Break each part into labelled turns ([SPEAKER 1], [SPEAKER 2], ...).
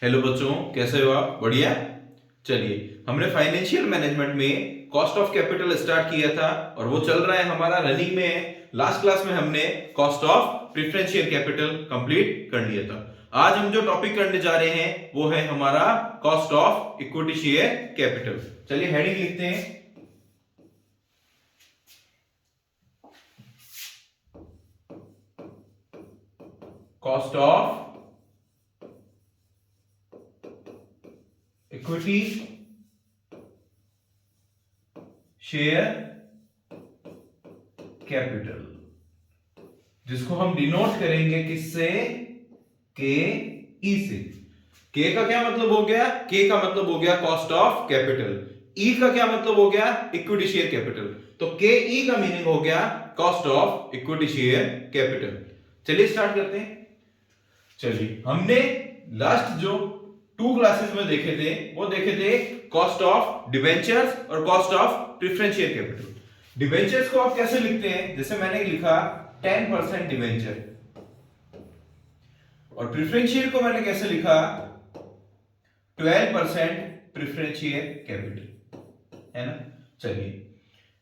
[SPEAKER 1] Hello बच्चों, कैसे हो आप? बढ़िया। चलिए, हमने फाइनेंशियल मैनेजमेंट में कॉस्ट ऑफ कैपिटल स्टार्ट किया था और वो चल रहा है, हमारा रनिंग में है। लास्ट क्लास में हमने cost of preferential capital complete कर लिया था। आज हम जो टॉपिक करने जा रहे हैं वो है हमारा cost of equity share capital. चलिए हेडिंग लिखते हैं, cost of equity share capital, जिसको हम डिनोट करेंगे किससे? के ई से। के का क्या मतलब हो गया? के का मतलब हो गया कॉस्ट ऑफ कैपिटल। ई का क्या मतलब हो गया? Equity share capital. तो के ई का मीनिंग हो गया cost of equity share capital. चलिए स्टार्ट करते हैं। चलिए, हमने लास्ट जो 2 क्लासेस में देखे थे वो देखे थे कॉस्ट ऑफ डिबेंचर्स और cost of preferential capital. Debentures को आप कैसे लिखते हैं? जैसे मैंने लिखा 10% डिबेंचर, और प्रेफरेंशियल को मैंने कैसे लिखा? 12% प्रेफरेंशियल कैपिटल, है ना। चलिए,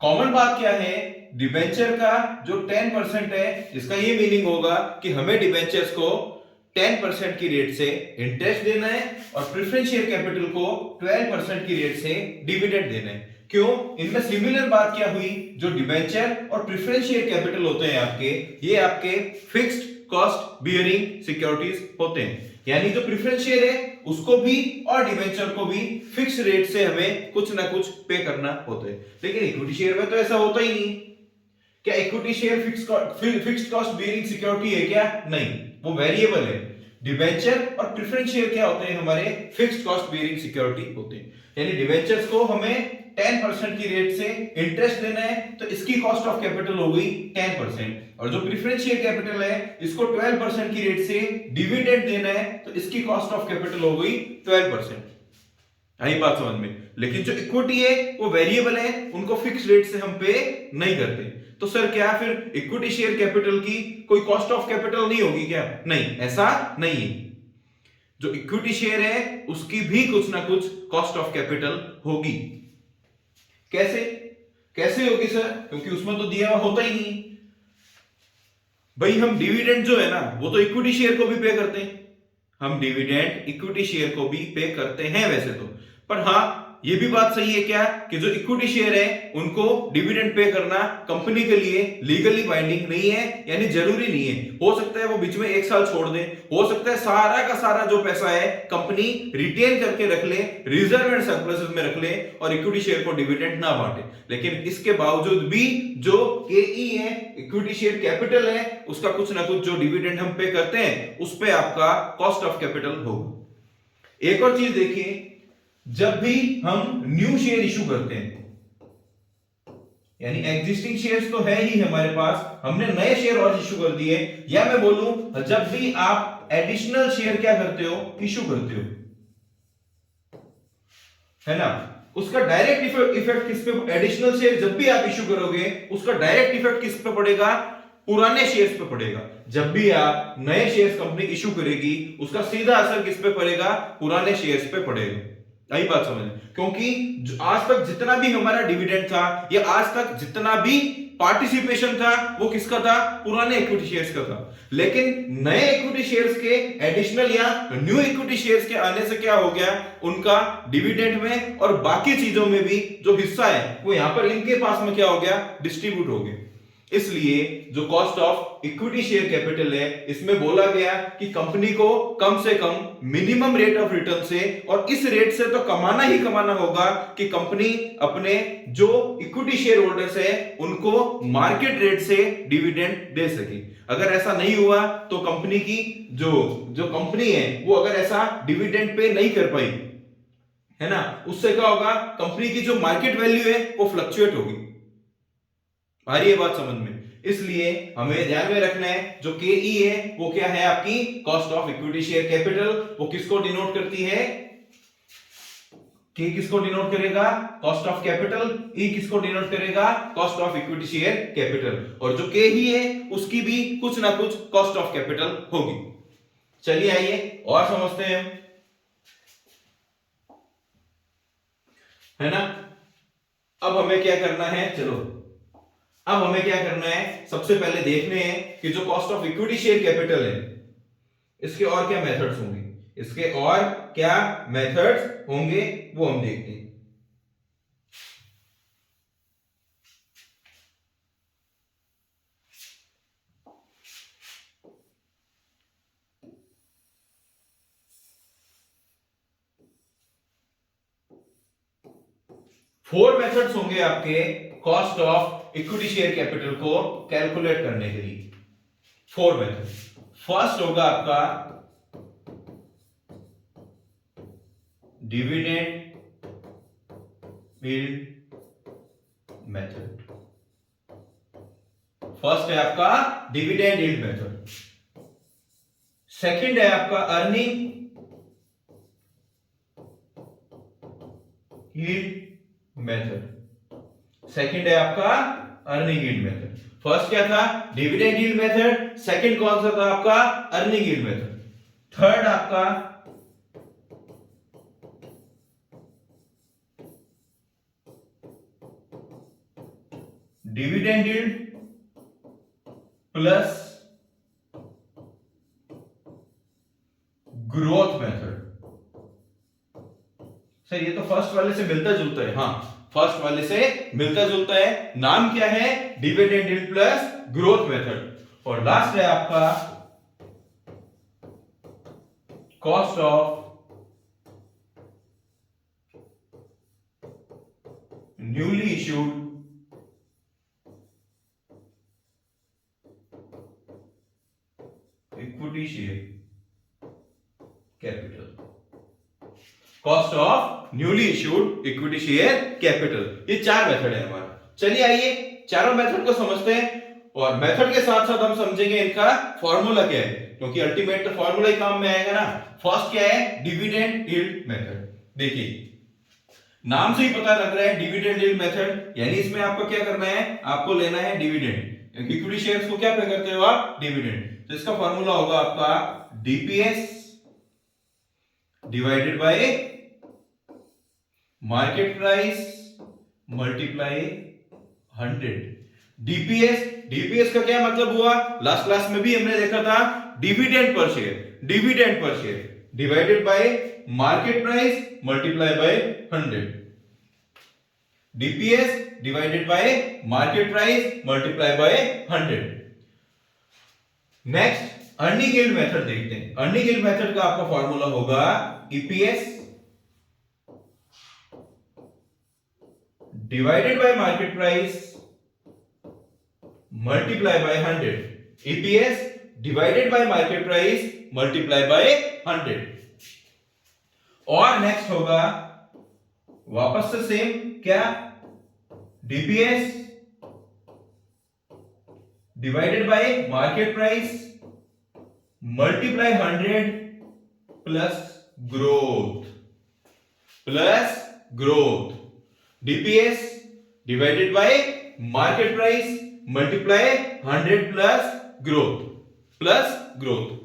[SPEAKER 1] कॉमन बात क्या है? डिबेंचर का जो 10% है, इसका ये मीनिंग होगा कि हमें डिबेंचर्स को 10% की रेट से इंटरेस्ट देना है और प्रेफरेंशियल कैपिटल को 12% की रेट से डिविडेंड देना है। क्यों? इनमें सिमिलर बात क्या हुई? जो डिबेंचर और प्रेफरेंशियल कैपिटल होते हैं आपके, ये आपके फिक्स्ड कॉस्ट बियरिंग सिक्योरिटीज होते हैं। यानी जो प्रेफरेंशियल है उसको भी और डिबेंचर को भी फिक्स रेट से हमें कुछ ना कुछ पे करना होता है। लेकिन इक्विटी शेयर में तो ऐसा होता ही नहीं। क्या equity share fixed cost bearing security है क्या? नहीं, वो वेरिएबल है। डिबेंचर और प्रेफरेंशियल क्या होते हैं? हमारे फिक्स्ड कॉस्ट बियरिंग सिक्योरिटी होते हैं। यानी डिबेंचर्स को हमें 10% की रेट से इंटरेस्ट देना है, तो इसकी कॉस्ट ऑफ कैपिटल हो गई 10%। और जो प्रेफरेंशियल कैपिटल है, इसको 12% की रेट से डिविडेंड देना है, तो इसकी कॉस्ट ऑफ कैपिटल हो गई 12%। आई बात समझ में? लेकिन जो इक्विटी है वो वेरिएबल है, उनको फिक्स रेट से हम पे नहीं करते। तो सर क्या फिर इक्विटी शेयर कैपिटल की कोई कॉस्ट ऑफ कैपिटल नहीं होगी क्या? नहीं, ऐसा नहीं है। जो इक्विटी शेयर है उसकी भी कुछ ना कुछ कॉस्ट ऑफ कैपिटल होगी। कैसे कैसे होगी सर? क्योंकि उसमें तो दिया हुआ होता ही नहीं भाई। हम डिविडेंड जो है ना, वो तो इक्विटी शेयर को भी पे करते हैं। हम डिविडेंड इक्विटी शेयर को भी पे करते हैं वैसे तो, पर हाँ, ये भी बात सही है क्या कि जो इक्विटी शेयर है उनको डिविडेंड पे करना कंपनी के लिए लीगली बाइंडिंग नहीं है, यानी जरूरी नहीं है। हो सकता है वो बीच में 1 साल छोड़ दे, हो सकता है सारा का सारा जो पैसा है कंपनी रिटेन करके रख ले, रिजर्व एंड सरप्लस में रख ले और इक्विटी शेयर को डिविडेंड ना बांटे। लेकिन इसके बावजूद भी जो केई है, इक्विटी शेयर कैपिटल है, उसका कुछ ना कुछ जो डिविडेंड हम पे करते हैं उस पे आपका कॉस्ट ऑफ कैपिटल होगा। एक और चीज देखिए, जब भी हम न्यू शेयर इशू करते हैं, यानी एग्जिस्टिंग शेयर्स तो है ही हमारे पास, हमने नए शेयर और इशू कर दिए, या मैं बोलूं जब भी आप एडिशनल शेयर क्या करते हो? इशू करते हो, है ना। उसका डायरेक्ट इफेक्ट किस पे? एडिशनल शेयर जब भी आप इशू करोगे उसका डायरेक्ट इफेक्ट किस पे पड़ेगा? पुराने शेयर्स पे पड़ेगा। जब भी आप नए शेयर्स कंपनी इशू करेगी उसका सीधा असर किस पे पड़ेगा? पुराने शेयर्स पे पड़ेगा। आई बात समझ? क्योंकि आज तक जितना भी हमारा डिविडेंड था या आज तक जितना भी पार्टिसिपेशन था वो किसका था? पुराने इक्विटी शेयर्स का था। लेकिन नए इक्विटी शेयर्स के एडिशनल या न्यू इक्विटी शेयर्स के आने से क्या हो गया? उनका डिविडेंड में और बाकी चीजों में भी जो हिस्सा है वो यहां पर इनके पास में क्या हो गया? डिस्ट्रीब्यूट हो गया। इसलिए जो cost of equity share capital है, इसमें बोला गया कि कंपनी को कम से कम मिनिमम रेट ऑफ रिटर्न से, और इस रेट से तो कमाना ही कमाना होगा कि कंपनी अपने जो इक्विटी शेयर होल्डर्स है उनको मार्केट रेट से डिविडेंड दे सके। अगर ऐसा नहीं हुआ तो कंपनी की जो जो कंपनी है वो अगर ऐसा डिविडेंड पे नहीं कर पाई, है ना, उससे क्या होगा? कंपनी की जो मार्केट वैल्यू है वो फ्लक्चुएट होगी। आ रही है बात समझ में? इसलिए हमें ध्यान में रखना है जो केई है वो क्या है? आपकी cost of equity share capital. वो किसको डिनोट करती है? के किसको डिनोट करेगा? Cost of capital. ई किसको डिनोट करेगा? Cost of equity share capital. और जो के ही है उसकी भी कुछ ना कुछ कॉस्ट ऑफ कैपिटल होगी। चलिए आइए और समझते हैं। है ना। अब हमें क्या करना है, चलो अब हमें क्या करना है, सबसे पहले देखने हैं कि जो cost of equity share capital है इसके और क्या मेथड्स होंगे, इसके और क्या मेथड्स होंगे वो हम देखते हैं। फोर मेथड्स होंगे आपके cost of equity share capital को कैलकुलेट करने के लिए। Four method. फर्स्ट होगा आपका डिविडेंड यील्ड मेथड। फर्स्ट है आपका डिविडेंड यील्ड मेथड। सेकंड है आपका अर्निंग यील्ड मेथड। सेकंड है आपका अर्निंग यील्ड मेथड। फर्स्ट क्या था, डिविडेंड यील्ड मेथड। सेकंड कौन सा था आपका, अर्निंग यील्ड मेथड। थर्ड आपका dividend yield plus growth method. Sir ये तो फर्स्ट वाले से मिलता जुलता है, हाँ फर्स्ट वाले से मिलता जुलता है। नाम क्या है, dividend yield plus growth method. और लास्ट है आपका cost of newly issued equity share capital. Cost of newly issued equity share capital. ये चार मेथड है हमारा। चलिए आइए चारों मेथड को समझते हैं, और मेथड के साथ साथ हम समझेंगे इनका फॉर्मूला क्या है, क्योंकि अल्टीमेट तो फॉर्मूला ही काम में आएगा ना। फर्स्ट क्या है, डिविडेंड यील्ड मेथड। देखिए नाम से ही पता लग रहा है डिविडेंड यील्ड मेथड, यानी इसमें आपको क्या करना है, आपको लेना है डिविडेंड। इक्विटी शेयर्स को क्या पे करते हो आप, डिविडेंड। तो इसका फॉर्मूला होगा आपका DPS divided bye market price multiply 100। DPS का क्या मतलब हुआ, लास्ट क्लास में भी हमने देखा था, dividend per share divided by market price multiply by 100। DPS divided bye market price multiply by 100। Next earning yield method देखते हैं। अर्निंग यील्ड मेथड का आपका फॉर्मूला होगा EPS divided by market price multiply by 100। EPS divided by market price multiply by 100। और next होगा वापस से same, क्या, DPS divided bye market price multiply 100 plus growth. DPS divided bye market price multiply 100 plus growth.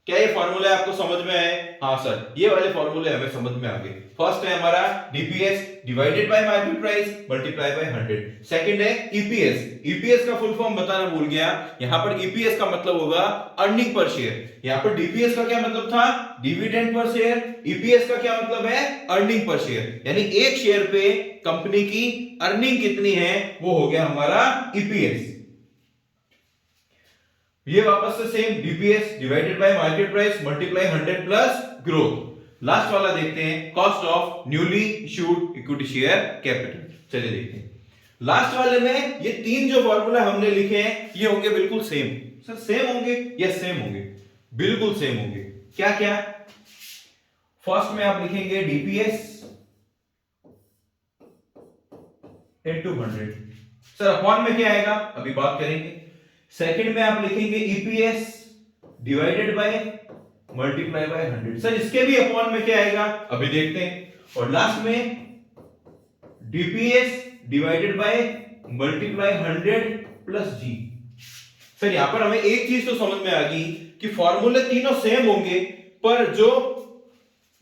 [SPEAKER 1] क्या ये formula आपको समझ में आए? हाँ सर, ये वाले फॉर्मूले हमें समझ में आ गए। फर्स्ट है हमारा DPS divided bye market price multiply by 100। Second है ईपीएस का फुल फॉर्म बताना भूल गया। यहां पर ईपीएस का मतलब होगा अर्निंग पर शेयर। यहां पर डीपीएस का क्या मतलब था, डिविडेंड पर शेयर। ईपीएस का क्या मतलब है, अर्निंग पर शेयर, यानी एक शेयर पे कंपनी की अर्निंग कितनी है वो हो गया हमारा ईपीएस। ये वापस से same, DPS divided bye market price multiply 100 plus growth. Last वाला देखते हैं, cost of newly issued equity share capital. चलिए देखते हैं लास्ट वाले में ये तीन जो फॉर्मूला हमने लिखे हैं ये होंगे बिल्कुल सेम। सर सेम होंगे? यस सेम होंगे, बिल्कुल सेम होंगे। क्या क्या? फर्स्ट में आप लिखेंगे डीपीएस इनटू 100। सर अपॉन में क्या आएगा, अभी बात करेंगे। सेकंड में आप लिखेंगे EPS divided by multiply by 100। Sir इसके भी अपॉन में क्या आएगा, अभी देखते हैं। और लास्ट में DPS divided by multiply 100 plus जी। सर यहां पर हमें एक चीज तो समझ में आ गई कि फॉर्मूले तीनों सेम होंगे, पर जो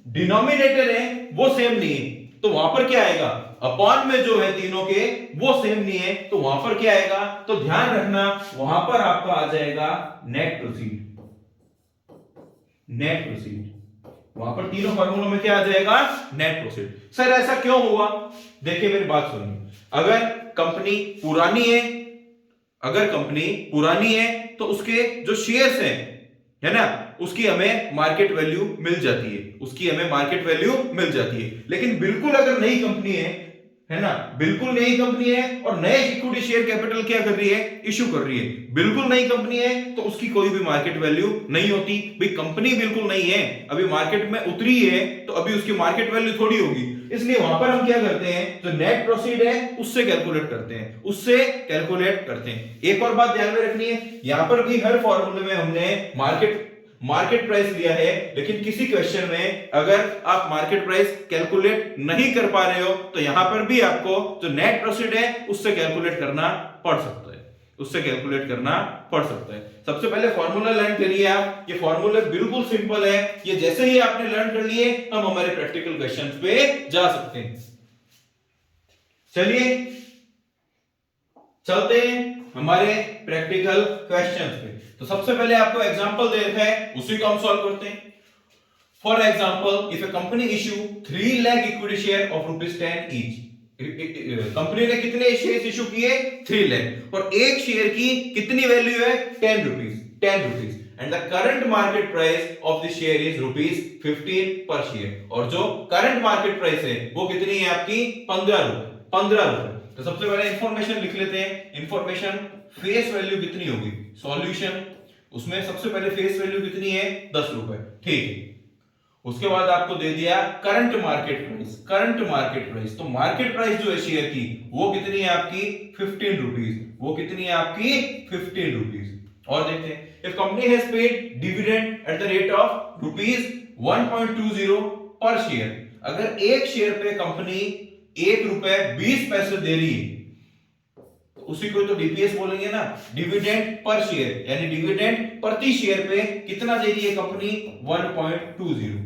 [SPEAKER 1] डिनोमिनेटर है वो सेम नहीं है। तो वहां पर क्या आएगा, अपॉन में जो है तीनों के वो सेम नहीं है, तो वहां पर क्या आएगा, तो ध्यान रखना वहां पर आपका आ जाएगा नेट प्रोसीड। नेट प्रोसीड वहां पर तीनों फार्मूलों में क्या आ जाएगा, नेट प्रोसीड। सर ऐसा क्यों हुआ, देखिए मेरी बात सुनिए, अगर कंपनी पुरानी है, अगर कंपनी पुरानी है तो उसके जो शेयर्स हैं, है ना, उसकी हमें मार्केट वैल्यू मिल जाती है, उसकी हमें मार्केट वैल्यू मिल जाती है। लेकिन बिल्कुल अगर नई कंपनी है ना, बिल्कुल नई कंपनी है और नए इक्विटी शेयर कैपिटल क्या कर रही है, इशू कर रही है, बिल्कुल नई कंपनी है तो उसकी कोई भी मार्केट वैल्यू नहीं होती। भाई कंपनी बिल्कुल नई है, अभी मार्केट में उतरी है, तो अभी उसकी मार्केट वैल्यू थोड़ी होगी, इसलिए वहां पर हम क्या करते हैं, जो नेट प्रोसीड है उससे कैलकुलेट करते हैं, उससे कैलकुलेट करते हैं। एक और बात ध्यान में रखनी है, यहां पर भी हर फॉर्मूले में हमने मार्केट प्राइस लिया है, लेकिन किसी क्वेश्चन में अगर आप मार्केट प्राइस कैलकुलेट नहीं कर पा रहे हो तो यहां पर भी आपको जो नेट प्रोसीड है उससे कैलकुलेट करना पड़ सकता है, उससे कैलकुलेट करना पड़ सकता है। सबसे पहले फॉर्मूला लर्न करिए आप, ये फॉर्मूला बिल्कुल सिंपल है, ये जैसे ही आपने लर्न कर लिए हम हमारे प्रैक्टिकल क्वेश्चंस पे जा सकते हैं। चलिए चलते हैं हमारे प्रैक्टिकल क्वेश्चंस पे। तो सबसे पहले आपको एग्जांपल दे रखा है, उसी को हम सॉल्व करते हैं। For example, if A company issue 3 lakh equity share of ₹10 each, company ने कितने शेयर इशू किए, 3 लाख, और एक शेयर की कितनी वैल्यू है, 10 rupees, and the current market price of the share is ₹15 पर शेयर, और जो करंट मार्केट प्राइस है वो कितनी है आपकी, 15 रुपए। तो सबसे पहले इंफॉर्मेशन लिख लेते हैं, इंफॉर्मेशन, फेस वैल्यू कितनी होगी, सॉल्यूशन, उसमें सबसे पहले फेस वैल्यू कितनी है, 10 रुपए, ठीक है। उसके बाद आपको दे दिया करंट मार्केट प्राइस, तो मार्केट प्राइस जो है शेयर की वो कितनी है आपकी, 15 रुपीस, वो कितनी है आपकी, 15 रुपीस। और देखते हैं, if company has paid dividend at the rate of ₹1.20 पर शेयर, अगर एक शेयर पे कंपनी ₹1.20 दे रही है, तो उसी को तो डीपीएस बोलेंगे ना, डिविडेंड पर शेयर, यानी डिविडेंड प्रति शेयर पे कितना दे रही है कंपनी, 1.20।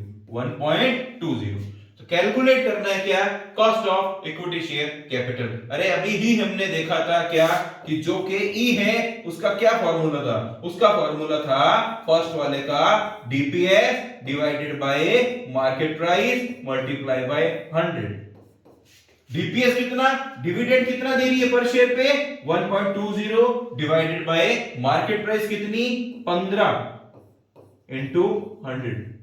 [SPEAKER 1] तो कैलकुलेट करना है क्या, cost of equity share capital. अरे अभी ही हमने देखा था क्या, कि जो के ई है उसका क्या फॉर्मूला था, उसका फॉर्मूला था फर्स्ट वाले का DPS divided bye market price multiply by 100। DPS कितना, डिविडेंड कितना दे रही है पर शेयर पे, 1.20 डिवाइडेड बाय मार्केट प्राइस कितनी, 15 इंटू 100।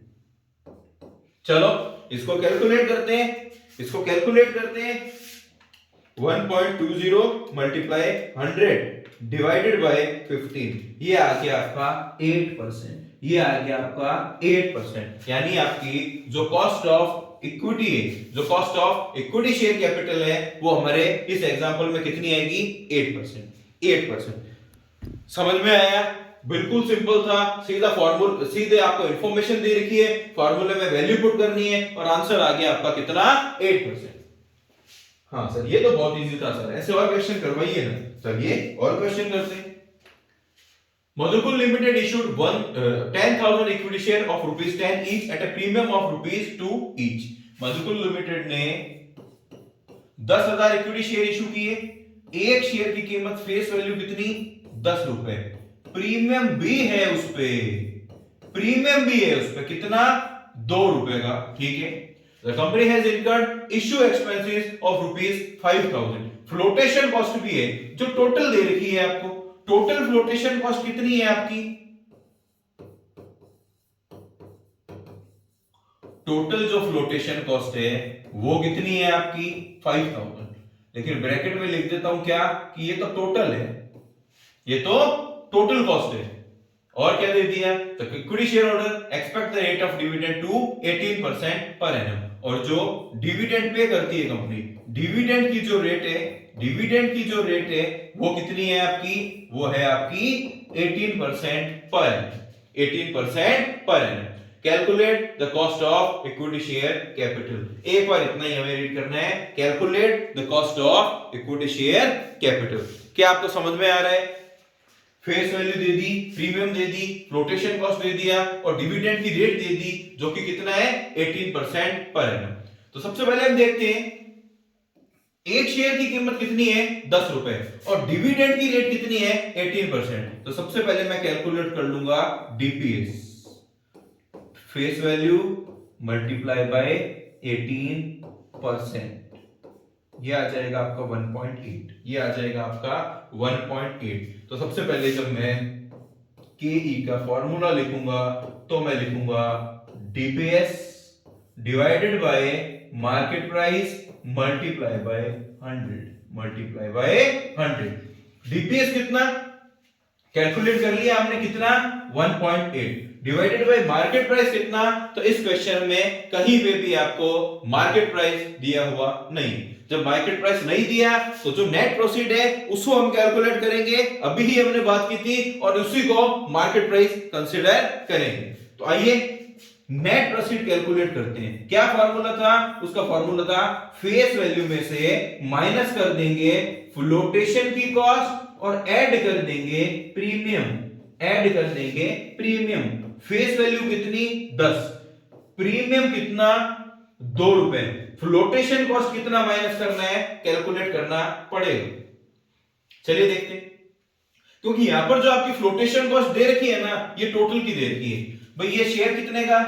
[SPEAKER 1] चलो इसको कैलकुलेट करते हैं, 1.20 मल्टीप्लाई 100 डिवाइडेड बाय 15, ये आ गया आपका 8%, ये आ गया आपका 8%, यानी आपकी जो कॉस्ट ऑफ इक्विटी है, जो cost of equity share capital है, वो हमारे इस एग्जांपल में कितनी आएगी, 8%। समझ में आया, बिल्कुल सिंपल था, सीधा फॉर्मूला, सीधे आपको इंफॉर्मेशन दे रखी है, फॉर्मूले में वैल्यू पुट करनी है और आंसर आ गया आपका कितना, 8%। हाँ सर ये तो बहुत इजी था सर, ऐसे और क्वेश्चन करवाइए ना। चलिए और क्वेश्चन करते हैं। Madhukul Limited issued 10,000 equity share of ₹10 each at a premium of ₹2 each. Madhukul Limited ने 10,000 इक्विटी शेयर इशू किए, एक शेयर की कीमत फेस वैल्यू कितनी, 10 रुपए, प्रीमियम भी है उस पे, कितना, 2 रुपए का, ठीक है। The company has incurred issue expenses of ₹5,000, flotation cost भी है, जो टोटल दे रखी है आपको, टोटल फ्लोटेशन कॉस्ट कितनी है आपकी, टोटल जो फ्लोटेशन कॉस्ट है वो कितनी है आपकी, 5,000, लेकिन ब्रैकेट में लिख देता हूं क्या, कि ये तो टोटल है, ये तो टोटल कॉस्ट है। और क्या दे दिया, तो equity share holder expect the rate of dividend to 18% per annum, और जो डिविडेंड पे करती है कंपनी, डिविडेंड की जो रेट है वो कितनी है आपकी, वो है आपकी 18% per annum. Calculate the cost of equity share capital. एक बार इतना ही हमें रीड करना है, calculate the cost of equity share capital. क्या आपको समझ में आ रहा है, फेस वैल्यू दे दी, प्रीमियम दे दी, फ्लोटेशन कॉस्ट दे दिया और डिविडेंड की रेट दे दी, जो कि कितना है, 18% पर एनम। तो सबसे पहले हम देखते हैं एक शेयर की कीमत कितनी है 10 रुपए और डिविडेंड की रेट कितनी है 18%। तो सबसे पहले मैं कैलकुलेट कर लूंगा DPS, face value multiply by 18%, ये आ जाएगा आपका 1.8, ये आ जाएगा आपका 1.8। तो सबसे पहले जब मैं केई का फॉर्मूला लिखूंगा तो मैं लिखूंगा DPS divided bye market price multiply by 100, multiply by 100। DPS कितना कैलकुलेट कर लिया हमने, कितना 1.8 डिवाइडेड बाय मार्केट प्राइस कितना। तो इस क्वेश्चन में कहीं पे भी आपको मार्केट प्राइस दिया हुआ नहीं। जब मार्केट प्राइस नहीं दिया तो जो नेट प्रोसीड है उसको हम कैलकुलेट करेंगे, अभी ही हमने बात की थी, और उसी को मार्केट प्राइस कंसीडर करेंगे। तो आइए नेट प्रोसीड कैलकुलेट करते हैं। क्या फॉर्मूला था उसका? फॉर्मूला था फेस वैल्यू में से माइनस कर देंगे फ्लोटेशन की कॉस्ट और ऐड कर देंगे प्रीमियम, ऐड कर देंगे प्रीमियम। फेस वैल्यू कितनी 10, प्रीमियम कितना 2 रुपए, फ्लोटेशन कॉस्ट कितना माइनस करना है, कैलकुलेट करना पड़ेगा। चलिए देखते हैं, क्योंकि यहां पर जो आपकी फ्लोटेशन कॉस्ट दे रखी है ना, ये टोटल की दे रखी है। भाई ये शेयर कितने का,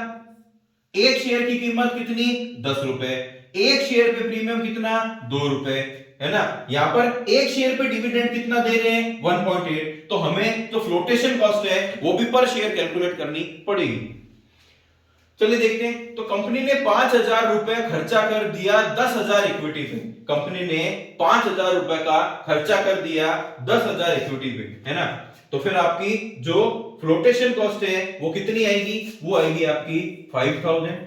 [SPEAKER 1] एक शेयर की कीमत कितनी 10 रुपए, एक शेयर पे प्रीमियम कितना 2 रुपए, है ना। यहां पर एक शेयर पे डिविडेंड कितना दे रहे हैं 1.8। तो हमें जो फ्लोटेशन कॉस्ट है वो भी पर शेयर कैलकुलेट करनी पड़ेगी। चलिए देखते हैं। तो कंपनी ने 5,000 रुपए खर्चा कर दिया 10,000 इक्विटी पे, कंपनी ने 5,000 रुपए का खर्चा कर दिया 10,000 इक्विटी पे, है ना। तो फिर आपकी जो फ्लोटेशन कॉस्ट है वो कितनी आएगी, वो आएगी आपकी 5,000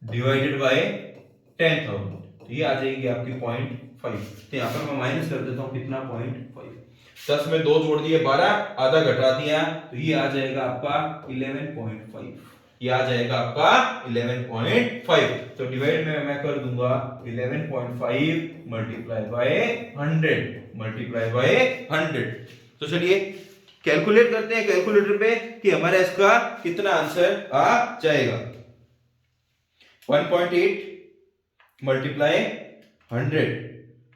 [SPEAKER 1] डिवाइडेड बाय 10,000, तो ये आ जाएगी आपकी 0.5। तो यहां पर मैं माइनस कर देता हूं, कितना 0.5, 10 में 2 जोड़ दिए 12, आधा घटा दिया, तो ये आ जाएगा आपका 11.5, ये आ जाएगा आपका 11.5। तो डिवाइड में मैं कर दूंगा 11.5 मल्टीप्लाई बाय 100, मल्टीप्लाई बाय 100। तो चलिए कैलकुलेट करते हैं कैलकुलेटर पे कि हमारा इसका कितना आंसर आ जाएगा। 1.8 मल्टीप्लाई 100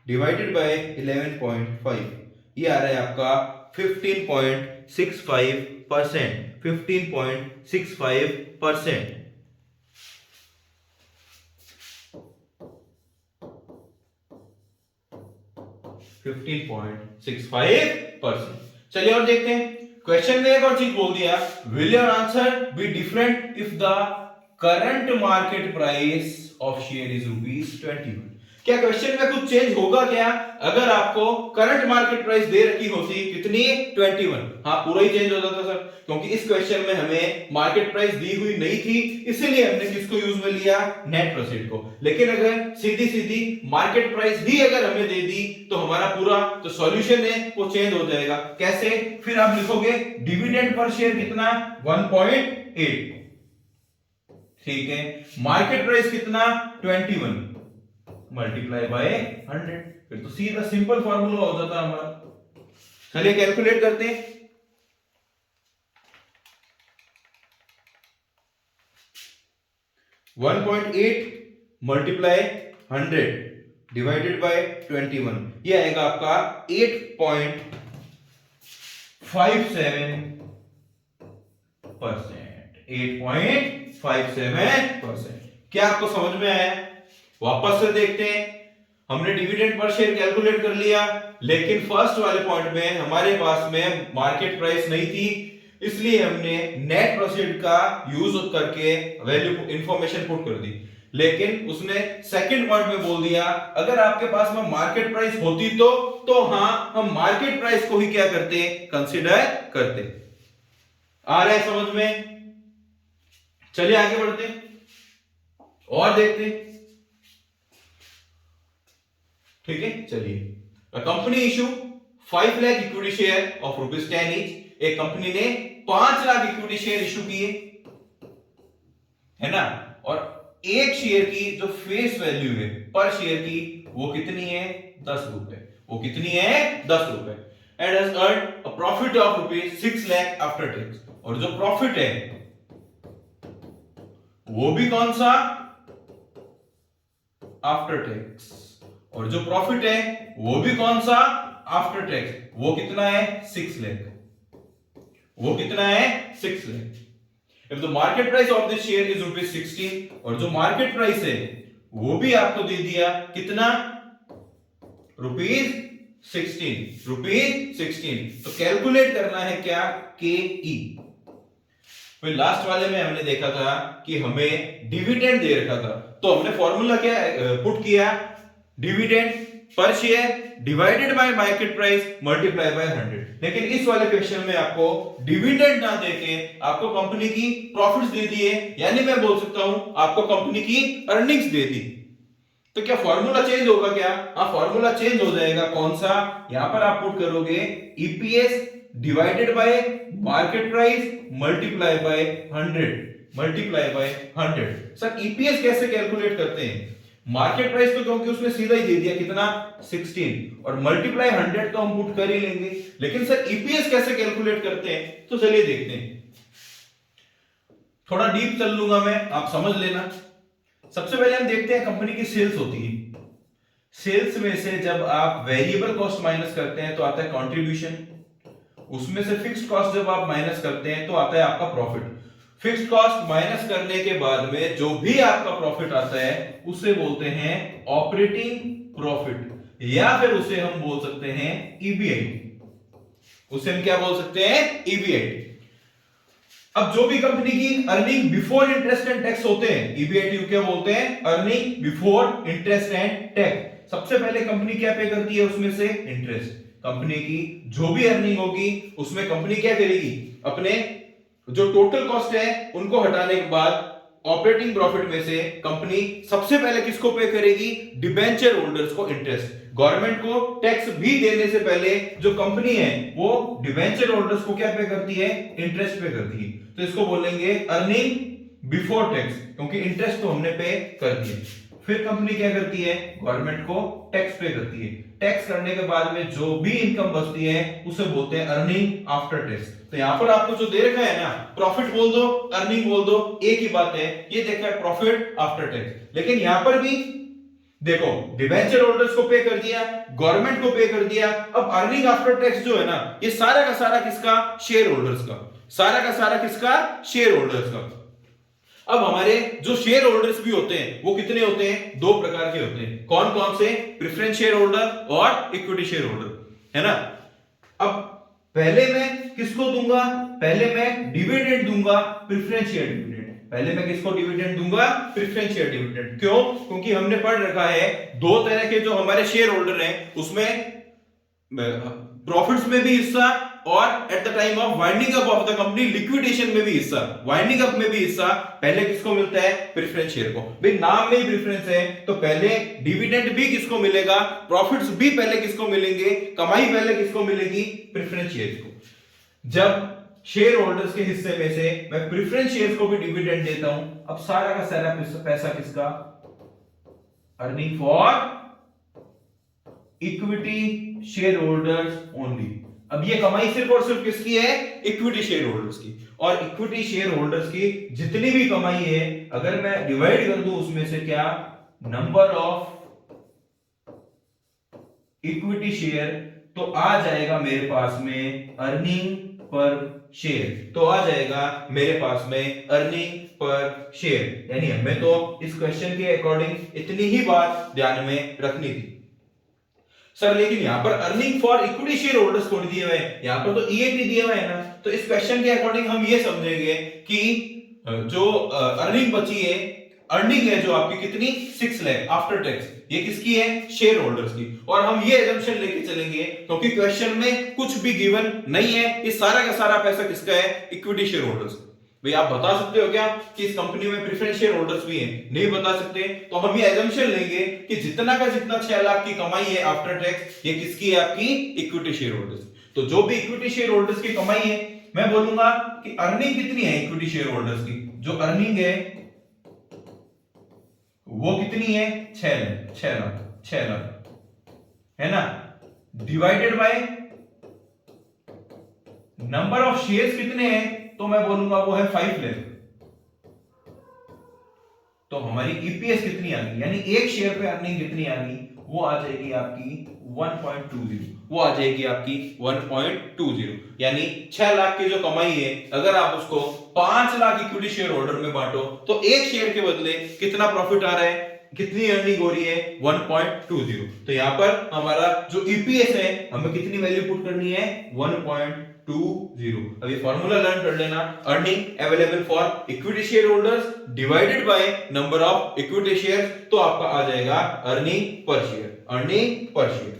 [SPEAKER 1] डिवाइडेड बाय 11.5, ये आ रहा है आपका 15.65%, 15.65%। चलिए और देखते हैं। क्वेश्चन में एक और चीज बोल दिया, will your answer be different if the current market price of share is ₹21। क्या क्वेश्चन में कुछ चेंज होगा क्या अगर आपको करंट मार्केट प्राइस दे रखी होती कितनी 21? हाँ, पूरा ही चेंज हो जाता सर, क्योंकि इस क्वेश्चन में हमें मार्केट प्राइस दी हुई नहीं थी, इसीलिए हमने किसको यूज में लिया, नेट प्रोसीड को। लेकिन अगर सीधी सीधी मार्केट प्राइस ही अगर हमें दे दी तो हमारा पूरा जो सॉल्यूशन है वो चेंज हो जाएगा। कैसे? फिर आप लिखोगे डिविडेंड पर शेयर कितना 1.8, ठीक है, मार्केट प्राइस कितना 21 मल्टीप्लाई बाय 100, फिर तो सीधा सिंपल फॉर्मूला हो जाता हमारा। चलिए कैलकुलेट करते हैं। मल्टीप्लाई 100 डिवाइडेड बाय 21, ये आएगा आपका 8.57%, 8.57%। क्या आपको समझ में आया? वापस से देखते हैं। हमने डिविडेंड पर शेयर कैलकुलेट कर लिया, लेकिन फर्स्ट वाले पॉइंट में हमारे पास में मार्केट प्राइस नहीं थी, इसलिए हमने नेट प्रोसीड का यूज करके वैल्यू इंफॉर्मेशन पुट कर दी। लेकिन उसने सेकंड पॉइंट में बोल दिया अगर आपके पास में मार्केट प्राइस होती तो हां, हम मार्केट प्राइस को ही क्या करते, कंसीडर करते। आ रहा है समझ में? चलिए आगे बढ़ते हैं और देखते हैं, ठीक है। चलिए, company issue 5 lakh equity share of ₹10 each. एक कंपनी ने 5 लाख इक्विटी शेयर इशू किए, है ना, और एक शेयर की जो फेस वैल्यू है पर शेयर की वो कितनी है 10 रुपए, वो कितनी है 10 रुपए, and has earned a profit of ₹6 lakh after tax. और जो प्रॉफिट है वो भी कौन सा आफ्टर टैक्स, और जो प्रॉफिट है वो भी कौन सा, आफ्टर टैक्स, वो कितना है 6 लाख, वो कितना है 6 lakh. If the market price of this share is ₹16 और जो मार्केट प्राइस है वो भी आपको दे दिया कितना, ₹16, तो कैलकुलेट करना है क्या, के ई। फिर लास्ट वाले में हमने देखा था कि हमें डिविडेंड दे रखा था, तो हमने फॉर्मूला क्या पुट किया, dividend per share divided by market price multiply by 100। लेकिन इस वाले क्वेश्चन में आपको डिविडेंड ना देके आपको कंपनी की प्रॉफिट्स दे दिए, यानी मैं बोल सकता हूं आपको कंपनी की अर्निंग्स दे दी। तो क्या फॉर्मूला चेंज होगा क्या, हाँ फॉर्मूला चेंज हो जाएगा। कौन सा, यहां पर आप पुट करोगे EPS divided by market price multiply by 100। Sir EPS कैसे कैलकुलेट करते हैं, मार्केट प्राइस तो क्योंकि उसने सीधा ही दे दिया कितना 16 और मल्टीप्लाई 100 तो हम पुट कर ही लेंगे, लेकिन सर ईपीएस कैसे कैलकुलेट करते हैं, तो चलिए देखते हैं। थोड़ा डीप चल लूंगा मैं, आप समझ लेना। सबसे पहले हम देखते हैं कंपनी की सेल्स होती है, सेल्स में से जब आप वेरिएबल कॉस्ट माइनस करते हैं तो आता है कंट्रीब्यूशन, उसमें से फिक्स्ड कॉस्ट जब आप माइनस करते हैं तो आता है आपका प्रॉफिट। फिक्स्ड कॉस्ट माइनस करने के बाद में जो भी आपका प्रॉफिट आता है उसे बोलते हैं ऑपरेटिंग प्रॉफिट, या फिर उसे हम बोल सकते हैं ईबीआईटी, उसे हम क्या बोल सकते हैं, ईबीआईटी। अब जो भी कंपनी की earning before interest and tax होते हैं, ईबीआईटी क्या बोलते हैं, earning before interest and tax. सबसे पहले कंपनी क्या पे करती है, उसमें से इंटरेस्ट। कंपनी की जो भी अर्निंग होगी उसमें कंपनी क्या करेगी, अपने जो टोटल कॉस्ट है उनको हटाने के बाद ऑपरेटिंग प्रॉफिट में से कंपनी सबसे पहले किसको पे करेगी, डिबेंचर होल्डर्स को इंटरेस्ट। गवर्नमेंट को टैक्स भी देने से पहले जो कंपनी है वो डिबेंचर होल्डर्स को क्या पे करती है, इंटरेस्ट पे करती है। तो इसको बोलेंगे अर्निंग बिफोर टैक्स, क्योंकि इंटरेस्ट तो हमने पे कर दिया। फिर कंपनी क्या करती है, गवर्नमेंट को टैक्स पे करती है। टैक्स करने के बाद में जो भी इनकम बचती है उसे बोलते हैं अर्निंग आफ्टर टैक्स। तो यहां पर आपको जो दे रखा है ना, प्रॉफिट बोल दो अर्निंग बोल दो, एक ही बात है। ये देखा है प्रॉफिट आफ्टर टैक्स, लेकिन यहां पर भी देखो डिबेंचर होल्डर्स को पे कर दिया, गवर्नमेंट को पे कर दिया। अब अर्निंग आफ्टर टैक्स जो है ना, ये सारा का सारा किसका, शेयर होल्डर्स का, सारा का सारा किसका, शेयर होल्डर्स का। अब हमारे जो शेयर होल्डर्स भी होते हैं वो कितने होते हैं, दो प्रकार के होते हैं। कौन कौन से, प्रेफरेंस शेयर होल्डर और इक्विटी शेयर होल्डर, है ना। अब पहले मैं किसको दूंगा, पहले मैं डिविडेंड दूंगा, प्रेफरेंस शेयर डिविडेंड। पहले मैं किसको डिविडेंड दूंगा, प्रेफरेंस शेयर डिविडेंड। क्यों, क्योंकि हमने पढ़ रखा है दो तरह के जो हमारे शेयर होल्डर हैं उसमें प्रॉफिट्स में भी हिस्सा और at the time of winding up of the company liquidation में भी हिस्सा। वाइंडिंग अप में भी हिस्सा पहले किसको मिलता है, प्रेफरेंस शेयर को। भाई नाम में ही प्रेफरेंस है तो पहले डिविडेंड भी किसको मिलेगा, प्रॉफिट्स भी पहले किसको मिलेंगे, कमाई पहले किसको मिलेगी, प्रेफरेंस शेयर को। जब शेयर होल्डर्स के हिस्से में से मैं प्रेफरेंस शेयर्स को भी डिविडेंड देता हूं, अब सारा का सारा पैसा किसका, earning for equity share holders only. अब ये कमाई सिर्फ और सिर्फ किसकी है, इक्विटी शेयर होल्डर्स की। और इक्विटी शेयर होल्डर्स की जितनी भी कमाई है अगर मैं डिवाइड कर दूं उसमें से क्या, नंबर ऑफ इक्विटी शेयर, तो आ जाएगा मेरे पास में अर्निंग पर शेयर, तो आ जाएगा मेरे पास में अर्निंग पर शेयर। यानी हमें तो इस क्वेश्चन के अकॉर्डिंग इतनी ही बात ध्यान में रखनी थी। सर लेकिन यहां पर earning for equity share holders थोड़ी दिए हुए हैं, यहां पर तो ईएटी दिया हुआ है ना। तो इस क्वेश्चन के अकॉर्डिंग हम ये समझेंगे कि जो अर्निंग बची है, अर्निंग है जो आपकी कितनी 6 लाख आफ्टर टैक्स, ये किसकी है, शेयर होल्डर्स की। और हम ये एजम्पशन लेके चलेंगे क्योंकि क्वेश्चन में कुछ भी गिवन नहीं है, ये सारा का सारा पैसा किसका है, इक्विटी शेयर होल्डर्स। भाई आप बता सकते हो क्या कि इस कंपनी में प्रेफरेंस शेयर होल्डर्स भी हैं, नहीं बता सकते। तो हम ये एजम्पशन लेंगे कि जितना का जितना 6 लाख की कमाई है आफ्टर टैक्स, ये किसकी है, आपकी इक्विटी शेयर होल्डर्स। तो जो भी इक्विटी शेयर होल्डर्स की कमाई है, मैं बोलूंगा कि अर्निंग कितनी है इक्विटी शेयर होल्डर्स की, जो अर्निंग है वो कितनी है, 6 लाख, है ना, divided by number of shares कितने हैं, तो मैं बोलूंगा वो है 5 लाख। तो हमारी ईपीएस कितनी आ गई, यानी एक शेयर पे अर्निंग कितनी आ गई, वो आ जाएगी आपकी 1.20, वो आ जाएगी आपकी 1.20, यानी 6 लाख की जो कमाई है अगर आप उसको 5 लाख इक्विटी शेयर होल्डर में बांटो तो एक शेयर के बदले कितना प्रॉफिट आ रहा है, कितनी अर्निंग हो रही है, 1.20। तो यहां पर हमारा जो ईपीएस है हमें कितनी वैल्यू पुट करनी है, 1.20। अभी फॉर्मूला लर्न कर लेना, earning available for equity share holders divided by number of equity share, तो आपका आ जाएगा earning per share, earning per share.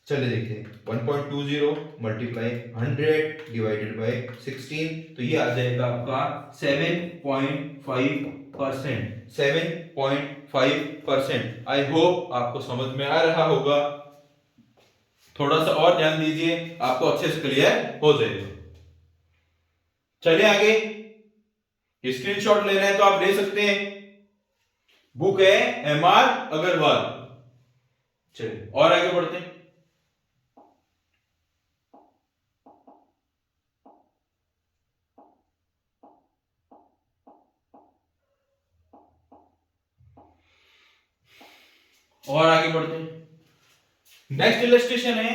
[SPEAKER 1] चलिए देखते हैं, 1.20 मल्टीप्लाई 100 डिवाइडेड बाय 16, तो ये आ जाएगा आपका 7.5%, 7.5%। आई होप आपको समझ में आ रहा होगा, थोड़ा सा और ध्यान दीजिए, आपको अच्छे से क्लियर हो जाएगा। चलिए आगे, स्क्रीनशॉट लेना है तो आप ले सकते हैं, बुक है एमआर अग्रवाल। चलिए और आगे बढ़ते हैं। और आगे बढ़ते हैं, नेक्स्ट इलस्ट्रेशन है,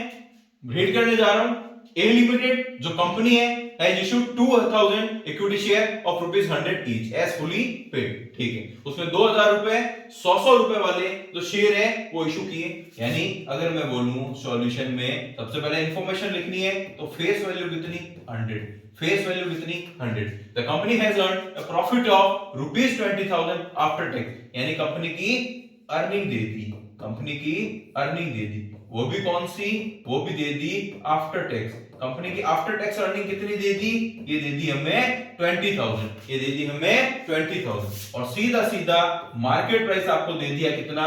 [SPEAKER 1] रीड करने जा रहा हूं। ए लिमिटेड जो कंपनी है has issued 2000 equity share of ₹100 each as fully paid, ठीक है, उसमें 2000 रुपए 100 रुपए वाले जो शेयर है वो इशू किए। यानी अगर मैं बोलूं सॉल्यूशन में सबसे पहले इंफॉर्मेशन लिखनी है तो फेस वैल्यू कितनी, 100, फेस वैल्यू कितनी, 100। The company has earned a profit of ₹20,000 after tax, यानी कंपनी की अर्निंग दे दी, कंपनी की अर्निंग दे दी, वो भी कौन सी, वो भी दे दी आफ्टर टैक्स। कंपनी की आफ्टर टैक्स अर्निंग कितनी दे दी, ये दे दी हमें 20,000, ये दे दी हमें 20,000, और सीधा सीधा मार्केट प्राइस आपको दे दिया कितना,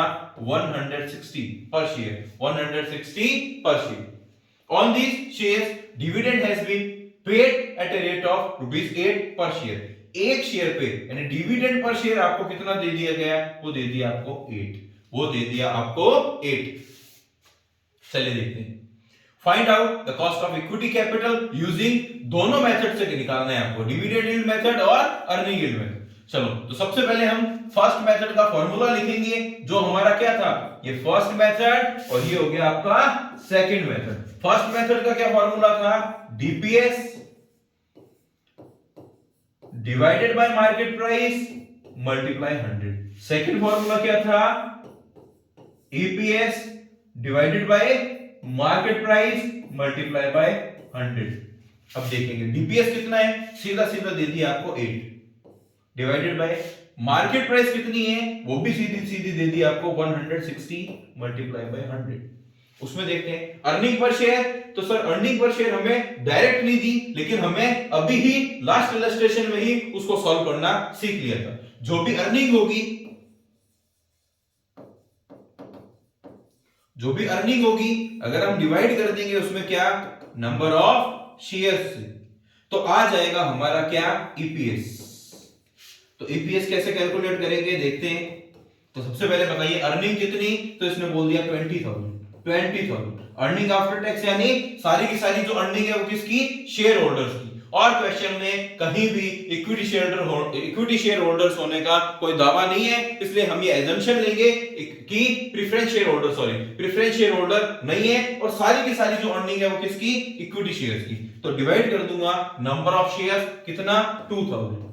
[SPEAKER 1] 160 per share, 160 per share. On this shares dividend has been paid at a rate of ₹8 per share, एक शेयर पे यानी डिविडेंड पर शेयर आपको कितना दे दिया गया, वो दे दिया आपको 8, वो दे दिया आपको 8। चलिए देखते हैं, find out the cost of equity capital using, दोनों मेथड से निकालना है आपको, डिविडेंड यील्ड मेथड और अर्निंग यील्ड मेथड। चलो तो सबसे पहले हम फर्स्ट मेथड का फॉर्मूला लिखेंगे, जो हमारा क्या था, ये फर्स्ट मेथड, और ये हो गया आपका सेकंड मेथड। फर्स्ट मेथड का क्या फॉर्मूला था, DPS divided bye market price multiply 100। Second formula क्या था, EPS divided by market price multiply by 100। अब देखेंगे डीपीएस कितना है, सीधा सीधा दे दिया आपको 8, डिवाइडेड बाय मार्केट प्राइस कितनी है, वो भी सीधी सीधी दे दी आपको 160 मल्टीप्लाई बाय 100। उसमें देखते हैं अर्निंग पर शेयर, तो सर अर्निंग पर शेयर हमें डायरेक्ट नहीं दी, लेकिन हमें अभी ही लास्ट इलस्ट्रेशन में ही उसको सॉल्व करना सीख लिया था। जो भी अर्निंग होगी, जो भी अर्निंग होगी अगर हम डिवाइड कर देंगे उसमें क्या, नंबर ऑफ शेयर्स से, तो आ जाएगा हमारा क्या, ईपीएस। तो ईपीएस कैसे कैलकुलेट करेंगे देखते हैं। तो सबसे पहले बताइए अर्निंग कितनी, तो इसने बोल दिया 20,000। अर्निंग आफ्टर टैक्स यानी सारी की सारी जो अर्निंग है वो किसकी, शेयर होल्डर्स की। और क्वेश्चन में कहीं भी इक्विटी शेयर होल्डर्स होने का कोई दावा नहीं है, इसलिए हम ये एजम्पशन लेंगे कि प्रेफरेंस शेयर होल्डर नहीं है, और सारी की सारी जो अर्निंग है वो किसकी, इक्विटी शेयर्स की। तो डिवाइड कर दूंगा नंबर ऑफ शेयर्स कितना, 2000,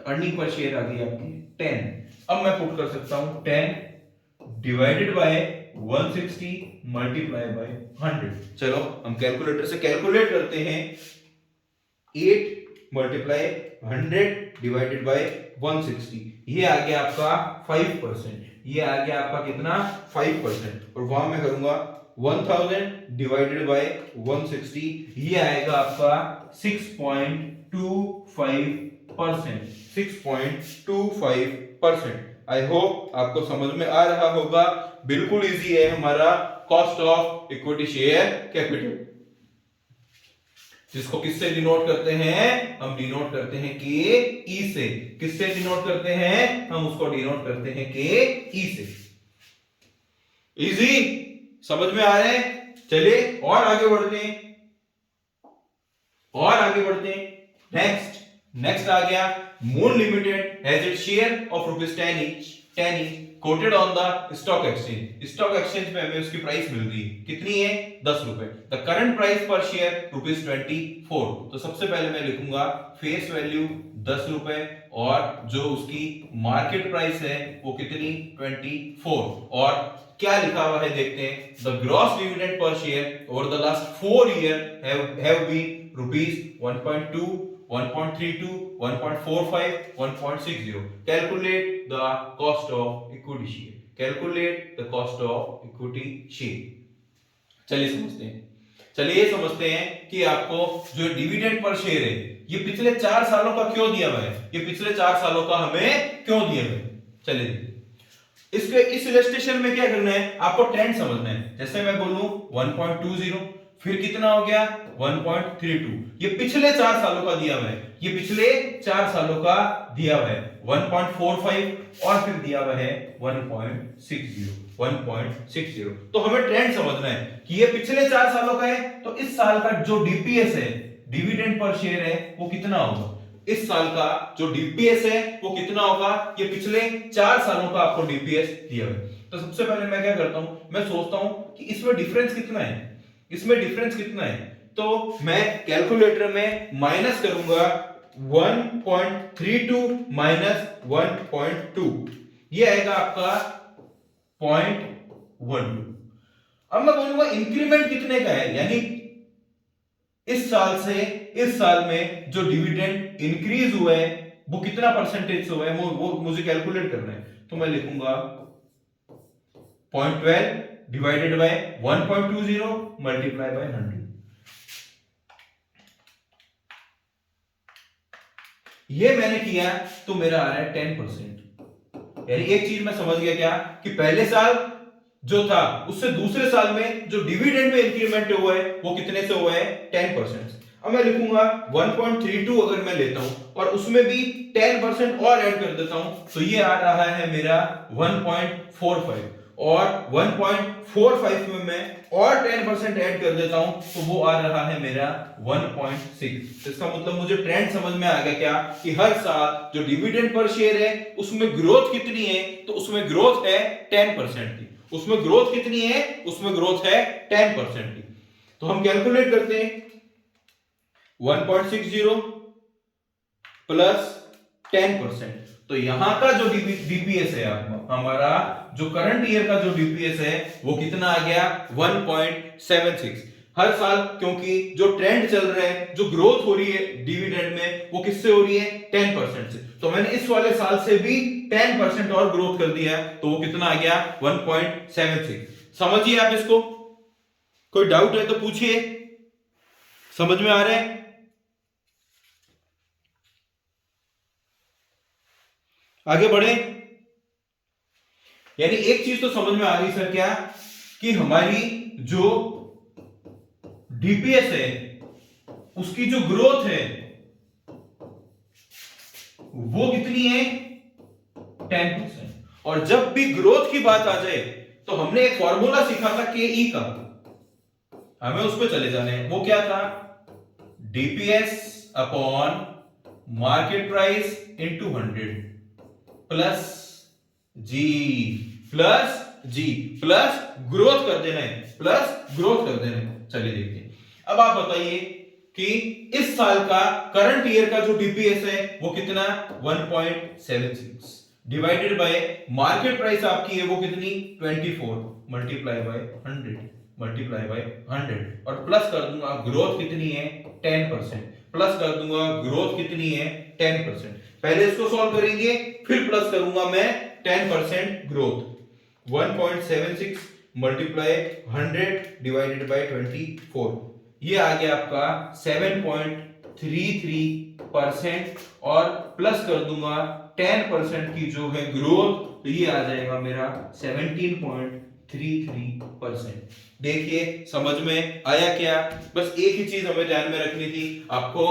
[SPEAKER 1] अर्निंग पर शेयर आ गई आपकी 10। अब मैं पुट कर सकता हूं 10 डिवाइडेड बाय 160 मल्टीप्लाई बाय 100। चलो हम कैलकुलेटर से कैलकुलेट करते हैं, 8 मल्टीप्लाई 100 डिवाइडेड बाय 160, ये आ गया आपका 5%, ये आ गया आपका कितना, 5%। और वहां मैं करूंगा 1000 डिवाइडेड बाय 160, ये आएगा आपका 6.25%, 6.25%। आई होप आपको समझ में आ रहा होगा, बिल्कुल इजी है हमारा cost of equity share capital, जिसको किससे डिनोट करते हैं, हम डिनोट करते हैं के ई से। किससे डिनोट करते हैं, हम उसको डिनोट करते हैं के ई से। इजी, समझ में आ रहे हैं। चलिए और आगे बढ़ते हैं, नेक्स्ट नेक्स्ट आ गया moon limited has it share of ₹10 each coated on the stock exchange पे हमें उसकी प्राइस मिल रही है कितनी है ₹10 द करंट प्राइस पर शेयर ₹24 तो सबसे पहले मैं लिखूंगा फेस वैल्यू ₹10 और जो उसकी मार्केट प्राइस है वो कितनी 24 और क्या लिखा हुआ है देखते हैं the gross dividend per share over the last 4 year have been ₹1.2 1.32 1.45 1.60 calculate the cost of equity share चलिए समझते हैं कि आपको जो डिविडेंड पर शेयर है ये पिछले 4 सालों का क्यों दिया हुआ है ये पिछले 4 सालों का हमें क्यों दिया हुआ है चलिए इसके इस इलस्ट्रेशन में क्या करना है आपको ट्रेंड समझना है जैसे मैं बोलूं 1.20 फिर कितना हो गया 1.32 ये पिछले 4 सालों का दिया हुआ है ये पिछले 4 सालों का दिया हुआ है 1.45 और फिर दिया हुआ है 1.60 तो हमें ट्रेंड समझना है कि ये पिछले 4 सालों का है तो इस साल का जो डीपीएस है डिविडेंड पर शेयर है वो कितना होगा इस साल का जो डीपीएस है वो कितना होगा ये पिछले 4 सालों का आपको डीपीएस दिया हुआ है तो सबसे पहले मैं क्या करता हूं मैं सोचता हूं कि इसमें डिफरेंस कितना है तो मैं कैलकुलेटर में माइनस करूंगा 1.32 माइनस 1.2 ये आएगा आपका 0.12 अब मैं बोलूंगा इंक्रीमेंट कितने का है यानी इस साल से इस साल में जो डिविडेंड इंक्रीज हुआ है वो कितना परसेंटेज हुआ है वो मुझे कैलकुलेट करना है तो मैं लिखूंगा 0.12 डिवाइडेड बाय 1.20 मल्टीप्लाई बाय 100 ये मैंने किया तो मेरा आ रहा है 10% यानी एक चीज मैं समझ गया क्या कि पहले साल जो था उससे दूसरे साल में जो डिविडेंड में इंक्रीमेंट हुआ है वो कितने से हुआ है 10%। अब मैं लिखूंगा 1.32 अगर मैं लेता हूं और उसमें भी 10% और ऐड कर देता हूं तो ये आ रहा है मेरा 1.45 और 1.45 में मैं और 10% ऐड कर देता हूं तो वो आ रहा है मेरा 1.6। इसका मतलब मुझे ट्रेंड समझ में आ गया क्या कि हर साल जो डिविडेंड पर शेयर है उसमें ग्रोथ कितनी है तो उसमें ग्रोथ है 10% की उसमें ग्रोथ कितनी है उसमें ग्रोथ है 10% की तो हम कैलकुलेट करते हैं 1.60 प्लस 10% तो यहां का जो डीपीएस है हमारा जो करंट ईयर का जो डीपीएस है वो कितना आ गया 1.76 हर साल क्योंकि जो ट्रेंड चल रहा है जो ग्रोथ हो रही है डिविडेंड में वो किससे हो रही है 10% से तो मैंने इस वाले साल से भी 10% और ग्रोथ कर दिया तो वो कितना आ गया 1.76 समझिए आप इसको कोई डाउट है तो पूछिए समझ में आ रहा है आगे बढ़े यानी एक चीज तो समझ में आ रही सर क्या कि हमारी जो डीपीएस है उसकी जो ग्रोथ है वो कितनी है 10% और जब भी ग्रोथ की बात आ जाए तो हमने एक फॉर्मूला सीखा था केई का हमें उस पर चले जाने हैं वो क्या था DPS upon market price into 100 plus G plus growth कर देना है चलिए देखते हैं अब आप बताइए कि इस साल का करंट ईयर का जो डीपीएस है वो कितना 1.76 डिवाइडेड बाय मार्केट प्राइस आपकी है वो कितनी 24 मल्टीप्लाई बाय 100 और प्लस कर दूंगा ग्रोथ कितनी है 10% प्लस कर दूंगा ग्रोथ कितनी है 10% पहले इसको सॉल्व करेंगे फिर प्लस करूंगा मैं 10% ग्रोथ 1.76 मल्टीप्लाई 100 डिवाइडेड बाय 24 ये आ गया आपका 7.33% और प्लस कर दूंगा 10% की जो है ग्रोथ तो ये आ जाएगा मेरा 17.33%। देखिए समझ में आया क्या बस एक ही चीज हमें ध्यान में रखनी थी आपको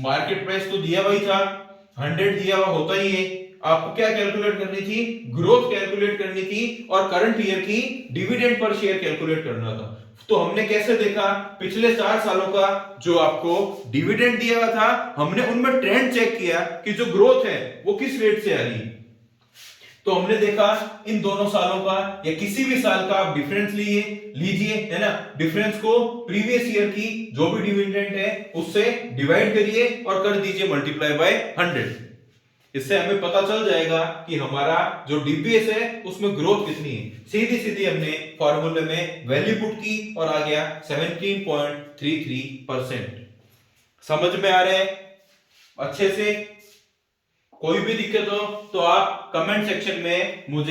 [SPEAKER 1] मार्केट प्राइस तो दिया वही था 100 दिया हुआ होता ही है आपको क्या कैलकुलेट करनी थी ग्रोथ कैलकुलेट करनी थी और करंट ईयर की डिविडेंड पर शेयर कैलकुलेट करना था तो हमने कैसे देखा, पिछले 4 सालों का जो आपको डिविडेंड दिया हुआ था, हमने उनमें ट्रेंड चेक किया कि जो ग्रोथ है वो किस रेट से आ रही है। तो हमने देखा इन दोनों सालों का या किसी भी साल का आप डिफरेंस लीजिए, है ना। डिफरेंस को प्रीवियस ईयर की जो भी डिविडेंड है उससे डिवाइड करिए और कर दीजिए मल्टीप्लाई बाय 100। इससे हमें पता चल जाएगा कि हमारा जो डीपीएस है उसमें ग्रोथ कितनी है। सीधी सीधी हमने फॉर्मूले में वैल्यू पुट की और आ गया 17.33%। समझ में आ रहे हैं अच्छे से? कोई भी दिक्कत हो तो आप कमेंट सेक्शन में मुझे